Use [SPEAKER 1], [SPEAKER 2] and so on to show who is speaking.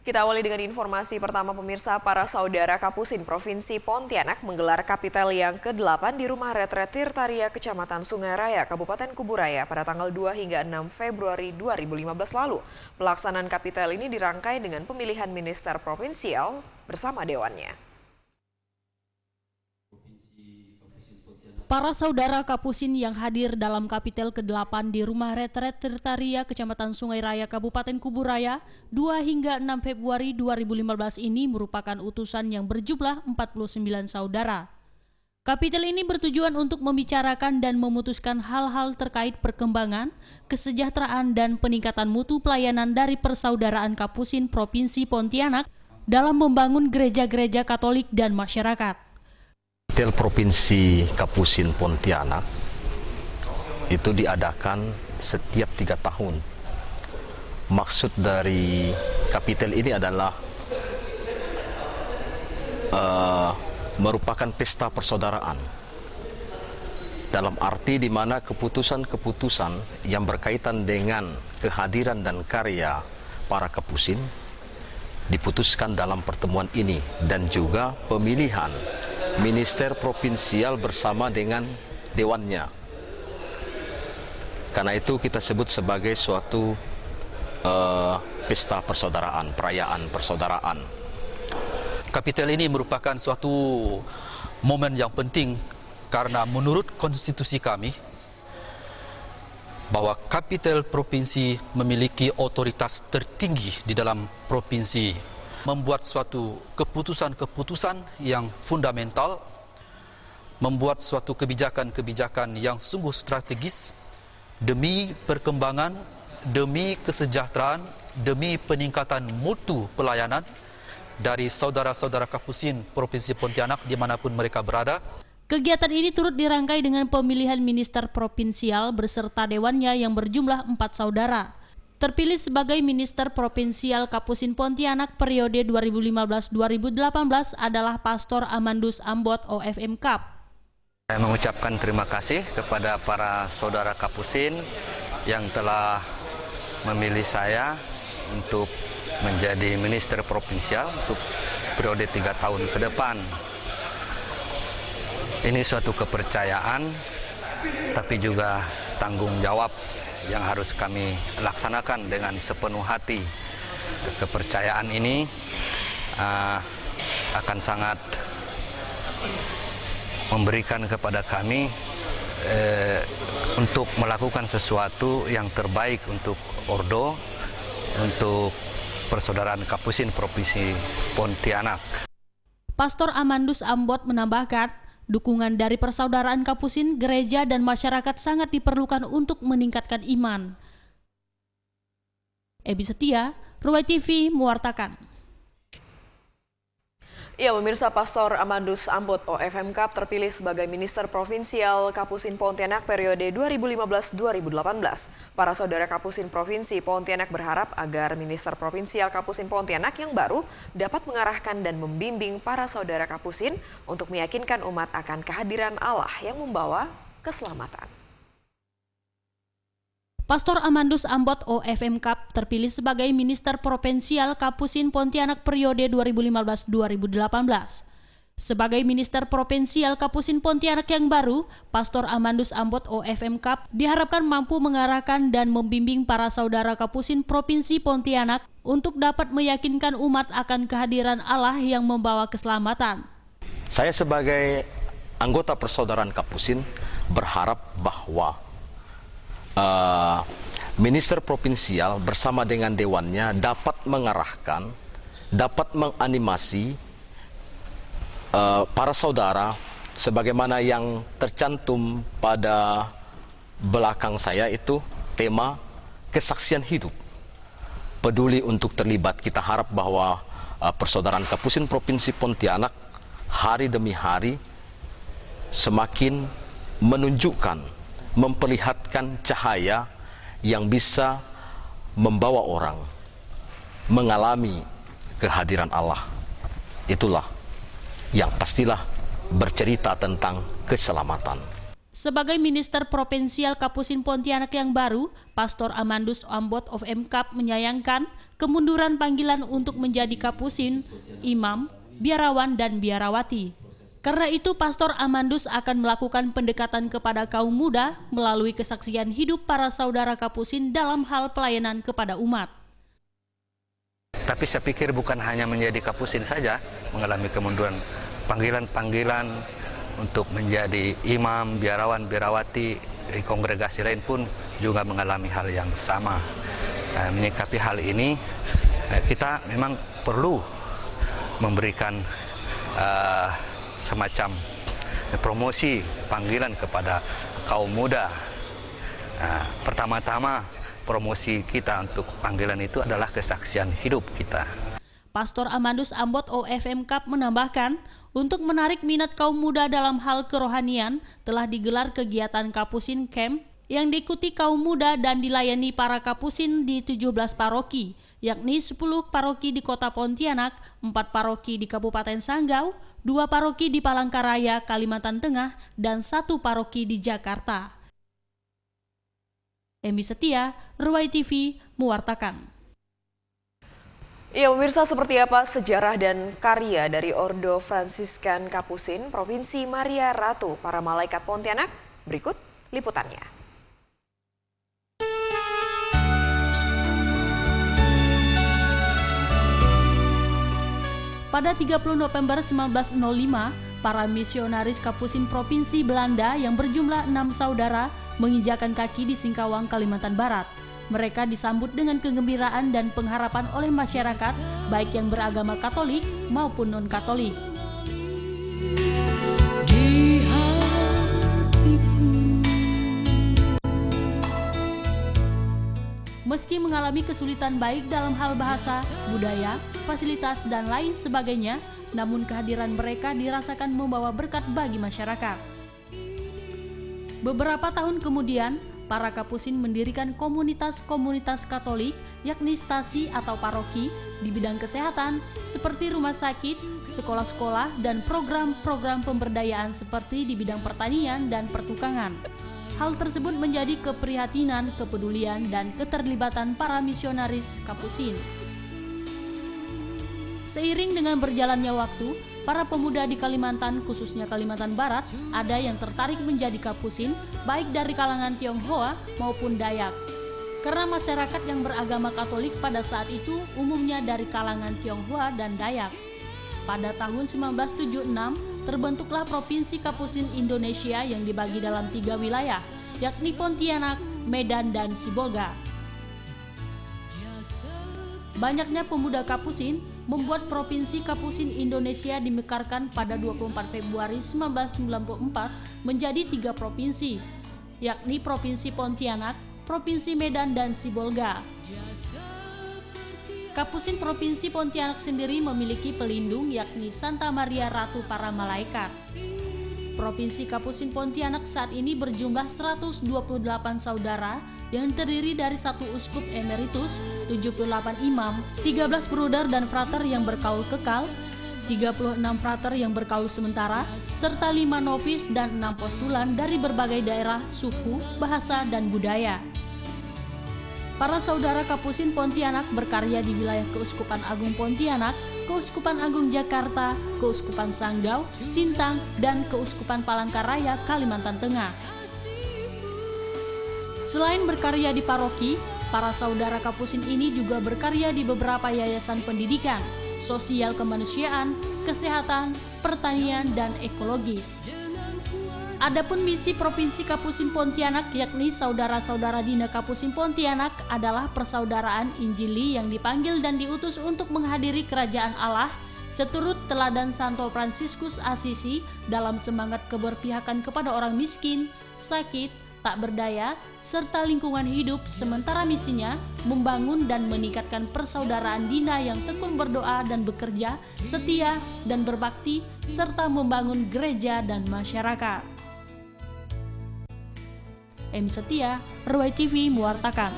[SPEAKER 1] Kita awali dengan informasi pertama pemirsa, para saudara Kapusin Provinsi Pontianak menggelar Kapitel yang ke-8 di Rumah Retret Tirtaria Kecamatan Sungai Raya, Kabupaten Kuburaya pada tanggal 2 hingga 6 Februari 2015 lalu. Pelaksanaan Kapitel ini dirangkai dengan pemilihan minister provinsial bersama dewannya.
[SPEAKER 2] Para saudara Kapusin yang hadir dalam Kapitel ke-8 di Rumah Retret Tirtaria Kecamatan Sungai Raya Kabupaten Kuburaya 2 hingga 6 Februari 2015 ini merupakan utusan yang berjumlah 49 saudara. Kapitel ini bertujuan untuk membicarakan dan memutuskan hal-hal terkait perkembangan, kesejahteraan dan peningkatan mutu pelayanan dari persaudaraan Kapusin Provinsi Pontianak dalam membangun gereja-gereja Katolik dan masyarakat.
[SPEAKER 3] Kapitel Provinsi Kapusin Pontianak itu diadakan setiap 3 tahun. Maksud dari kapitel ini adalah merupakan pesta persaudaraan. Dalam arti di mana keputusan-keputusan yang berkaitan dengan kehadiran dan karya para Kapusin diputuskan dalam pertemuan ini, dan juga pemilihan minister provinsial bersama dengan dewannya. Karena itu kita sebut sebagai suatu pesta persaudaraan, perayaan persaudaraan.
[SPEAKER 4] Kapitel ini merupakan suatu momen yang penting karena menurut konstitusi kami bahwa kapitel provinsi memiliki otoritas tertinggi di dalam provinsi, membuat suatu keputusan-keputusan yang fundamental, membuat suatu kebijakan-kebijakan yang sungguh strategis demi perkembangan, demi kesejahteraan, demi peningkatan mutu pelayanan dari saudara-saudara Kapusin Provinsi Pontianak dimanapun mereka berada.
[SPEAKER 2] Kegiatan ini turut dirangkai dengan pemilihan minister provinsial beserta dewannya yang berjumlah 4 saudara. Terpilih sebagai Minister Provinsial Kapusin Pontianak periode 2015-2018 adalah Pastor Amandus Ambot OFM Kap.
[SPEAKER 5] Saya mengucapkan terima kasih kepada para saudara Kapusin yang telah memilih saya untuk menjadi Minister Provinsial untuk periode 3 tahun ke depan. Ini suatu kepercayaan, tapi juga tanggung jawab yang harus kami laksanakan dengan sepenuh hati. Kepercayaan ini akan sangat memberikan kepada kami untuk melakukan sesuatu yang terbaik untuk Ordo, untuk persaudaraan Kapusin Provinsi Pontianak.
[SPEAKER 2] Pastor Amandus Ambot menambahkan, dukungan dari persaudaraan Kapusin, gereja, dan masyarakat sangat diperlukan untuk meningkatkan iman. Ebi Setia, Ruwai TV mewartakan.
[SPEAKER 1] Ya, pemirsa, Pastor Amandus Ambot OFM Kap terpilih sebagai Minister Provinsial Kapusin Pontianak periode 2015-2018. Para saudara Kapusin Provinsi Pontianak berharap agar Minister Provinsial Kapusin Pontianak yang baru dapat mengarahkan dan membimbing para saudara Kapusin untuk meyakinkan umat akan kehadiran Allah yang membawa keselamatan.
[SPEAKER 2] Pastor Amandus Ambot OFM Kap terpilih sebagai Minister Provinsial Kapusin Pontianak periode 2015-2018. Sebagai Minister Provinsial Kapusin Pontianak yang baru, Pastor Amandus Ambot OFM Kap diharapkan mampu mengarahkan dan membimbing para saudara Kapusin Provinsi Pontianak untuk dapat meyakinkan umat akan kehadiran Allah yang membawa keselamatan.
[SPEAKER 3] Saya sebagai anggota persaudaraan Kapusin berharap bahwa minister provinsial bersama dengan dewannya dapat mengarahkan, dapat menganimasi para saudara sebagaimana yang tercantum pada belakang saya, itu tema kesaksian hidup. Peduli untuk terlibat. Kita harap bahwa persaudaraan Kapusin Provinsi Pontianak hari demi hari semakin menunjukkan, memperlihatkan cahaya yang bisa membawa orang mengalami kehadiran Allah. Itulah yang pastilah bercerita tentang keselamatan.
[SPEAKER 2] Sebagai Minister Provinsial Kapusin Pontianak yang baru, Pastor Amandus Ambot of MKAP menyayangkan kemunduran panggilan untuk menjadi Kapusin, Imam, Biarawan, dan Biarawati. Karena itu, Pastor Amandus akan melakukan pendekatan kepada kaum muda melalui kesaksian hidup para saudara Kapusin dalam hal pelayanan kepada umat.
[SPEAKER 5] Tapi saya pikir bukan hanya menjadi Kapusin saja mengalami kemunduran, panggilan-panggilan untuk menjadi imam, biarawan, biarawati di kongregasi lain pun juga mengalami hal yang sama. Menyikapi hal ini, kita memang perlu memberikan semacam promosi panggilan kepada kaum muda. Pertama-tama promosi kita untuk panggilan itu adalah kesaksian hidup kita.
[SPEAKER 2] Pastor Amandus Ambot OFMKAP menambahkan, untuk menarik minat kaum muda dalam hal kerohanian, telah digelar kegiatan Kapusin Camp yang diikuti kaum muda dan dilayani para Kapusin di 17 paroki, yakni 10 paroki di Kota Pontianak, 4 paroki di Kabupaten Sanggau, 2 paroki di Palangkaraya, Kalimantan Tengah, dan 1 paroki di Jakarta. Emi Setia, Ruai TV, mewartakan.
[SPEAKER 1] Ya, pemirsa, seperti apa sejarah dan karya dari Ordo Fransiskan Kapusin Provinsi Maria Ratu para Malaikat Pontianak? Berikut liputannya.
[SPEAKER 2] Pada 30 November 1905, para misionaris Kapusin Provinsi Belanda yang berjumlah 6 saudara menginjakan kaki di Singkawang, Kalimantan Barat. Mereka disambut dengan kegembiraan dan pengharapan oleh masyarakat, baik yang beragama Katolik maupun non-Katolik. Meski mengalami kesulitan baik dalam hal bahasa, budaya, fasilitas, dan lain sebagainya, namun kehadiran mereka dirasakan membawa berkat bagi masyarakat. Beberapa tahun kemudian, para Kapusin mendirikan komunitas-komunitas Katolik, yakni stasi atau paroki, di bidang kesehatan, seperti rumah sakit, sekolah-sekolah, dan program-program pemberdayaan seperti di bidang pertanian dan pertukangan. Hal tersebut menjadi keprihatinan, kepedulian, dan keterlibatan para misionaris Kapusin. Seiring dengan berjalannya waktu, para pemuda di Kalimantan, khususnya Kalimantan Barat, ada yang tertarik menjadi Kapusin, baik dari kalangan Tionghoa maupun Dayak. Karena masyarakat yang beragama Katolik pada saat itu umumnya dari kalangan Tionghoa dan Dayak. Pada tahun 1976, terbentuklah Provinsi Kapusin Indonesia yang dibagi dalam 3 wilayah, yakni Pontianak, Medan, dan Sibolga. Banyaknya pemuda Kapusin membuat Provinsi Kapusin Indonesia dimekarkan pada 24 Februari 1994 menjadi 3 provinsi, yakni Provinsi Pontianak, Provinsi Medan, dan Sibolga. Kapusin Provinsi Pontianak sendiri memiliki pelindung, yakni Santa Maria Ratu para Malaikat. Provinsi Kapusin Pontianak saat ini berjumlah 128 saudara yang terdiri dari 1 uskup emeritus, 78 imam, 13 bruder dan frater yang berkaul kekal, 36 frater yang berkaul sementara, serta 5 novis dan 6 postulan dari berbagai daerah, suku, bahasa, dan budaya. Para saudara Kapusin Pontianak berkarya di wilayah Keuskupan Agung Pontianak, Keuskupan Agung Jakarta, Keuskupan Sanggau, Sintang, dan Keuskupan Palangkaraya, Kalimantan Tengah. Selain berkarya di paroki, para saudara Kapusin ini juga berkarya di beberapa yayasan pendidikan, sosial kemanusiaan, kesehatan, pertanian, dan ekologis. Adapun misi Provinsi Kapusin Pontianak, yakni saudara-saudara Dina Kapusin Pontianak, adalah persaudaraan Injili yang dipanggil dan diutus untuk menghadiri kerajaan Allah, seturut teladan Santo Fransiskus Assisi dalam semangat keberpihakan kepada orang miskin, sakit, tak berdaya, serta lingkungan hidup, sementara misinya membangun dan meningkatkan persaudaraan Dina yang tekun berdoa dan bekerja, setia dan berbakti, serta membangun gereja dan masyarakat. Emi Setia, Ruai TV mewartakan.